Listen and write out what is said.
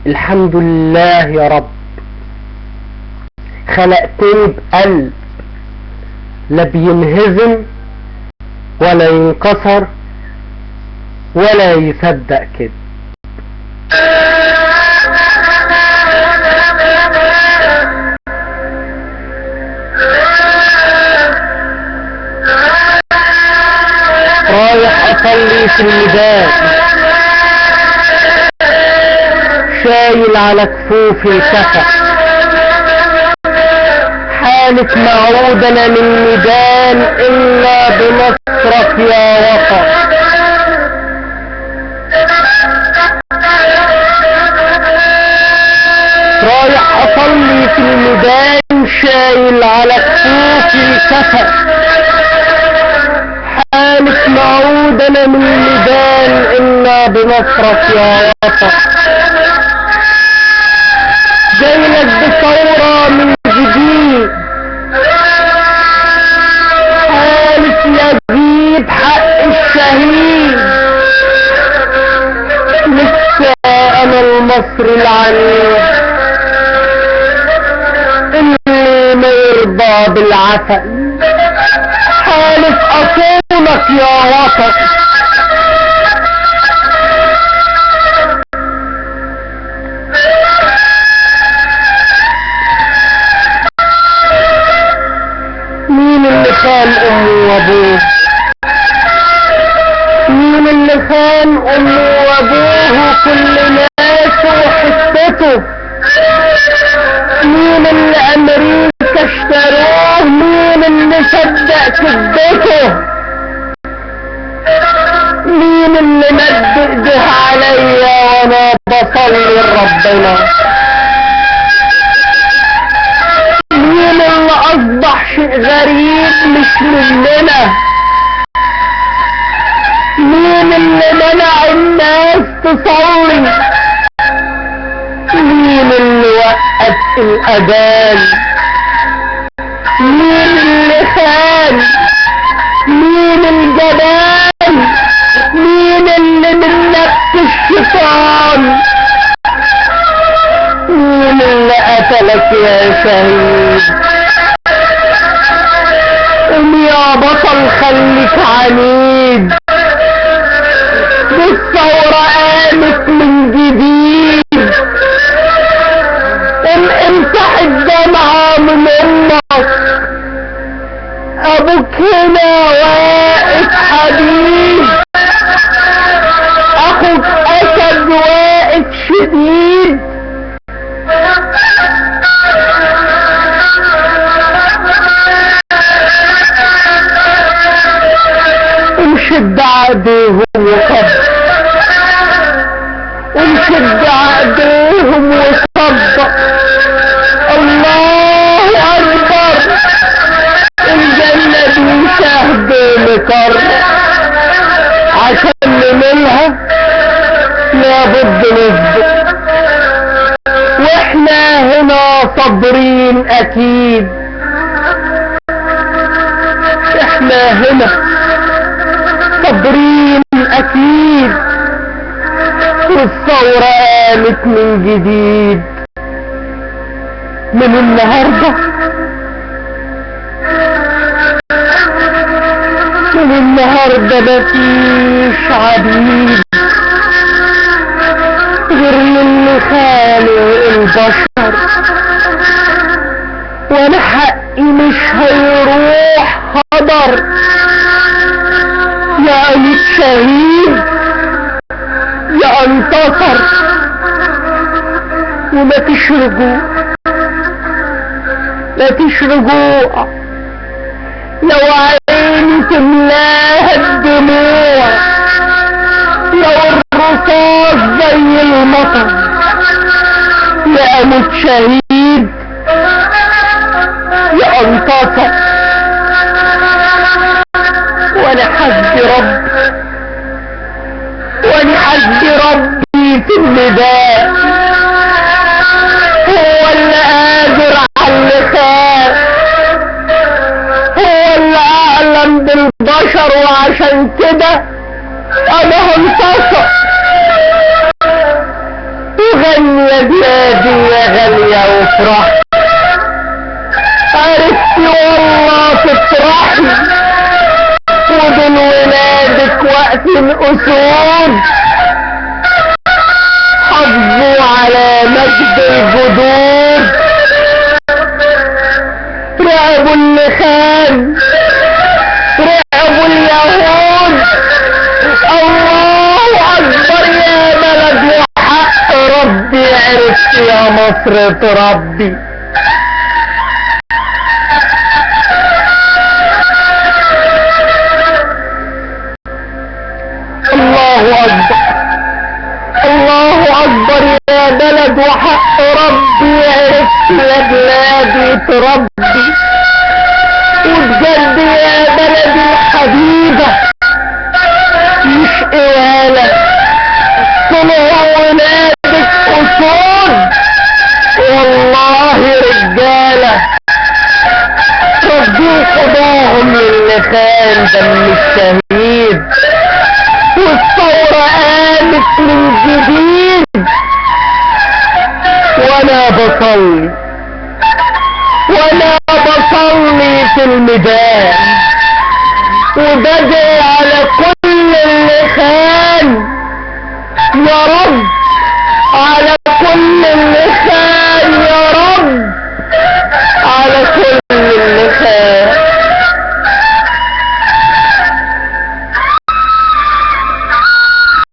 الحمد لله يا رب، خلقتني بقلب لا بينهزم ولا ينكسر ولا يصدق كده. رايح اصلي في الميدان، شايل على كفوفي الكفن، حالف معود انا من ميدان الا بنصرك يا وطن. رايح اصلي في الميدان، شايل على كفوفي الكفن، حالف معود انا من ميدان الا بنصرك يا وطن. جايلك بثورة من جديد، حالف يزيد حق الشهيد. لسه انا المصري العنيد اللي ما يرضى بالعسل، حالف اصولك يا وطن. مين اللي خان امه وابوه؟ مين اللي خان امه وابوه كل ناسه وحسته؟ مين اللي امريكا اشتروه؟ مين اللي صدق كذبته؟ مين اللي مد ايده عليا وانا بصلي لربنا؟ مين اللي اصبح شيء غريب مش مننا؟ مين اللي منع الناس تصلي؟ مين اللي وقف الاذان؟ مين اللي خان؟ مين الجبان؟ مين اللي من نفس الشيطان؟ مين اللي قتلك يا شهيد؟ قوم يا بطل خليك عنيد، الثورة قامت من جديد. قوم امسح الدمعة من امك، ابوك هنا واقف حبيب، اخوك اسد واقف شديد. امشد عقديهم وصب، امشد عقديهم وصب. الله اكبر، الجنة دي شهد مكر، عشان نملها لابد نصبر، واحنا هنا صابرين اكيد. احنا هنا صابرين اكيد، والثورة قامت من جديد. من النهاردة مفيش عبيد غير اللي خالق البشر، وانا حقي مش هيروح هدر. يا أميت شهيد يا انتصر، وما تشرجوا لا تشرجوا، لو عيني تملاها الدموع، لو الرصاص زي المطر. يا أميت شهيد يا انتصر، وانا حسبي رب، وانا حسبي ربي في النداء، هو اللي قادر على اللي خاف، هو اللي اعلم بالبشر، وعشان كده انا هنتصر. وغني يا بلادي يا غالية وافرحي، عرفتي والله تفرحي، ودول ولادك وقت الأسود حافظوا على مجد الجدود، راقبوا اللي خان، راقبوا اليهود. الله أكبر يا بلد وحق ربي، عرفت يا مصر تربي. الله أكبر، الله أكبر يا بلد وحق ربي، عرفت يا بلادي تربي. وبجد يا بلدي الحبيبة مش قوالة، طلعوا ولادك أسود والله رجالة، ردوا قضاهم للي خان دم الشهيد، والثورة قامت من جديد. وانا بصلي في الميدان، وبدعي على كل اللي خان، يا رب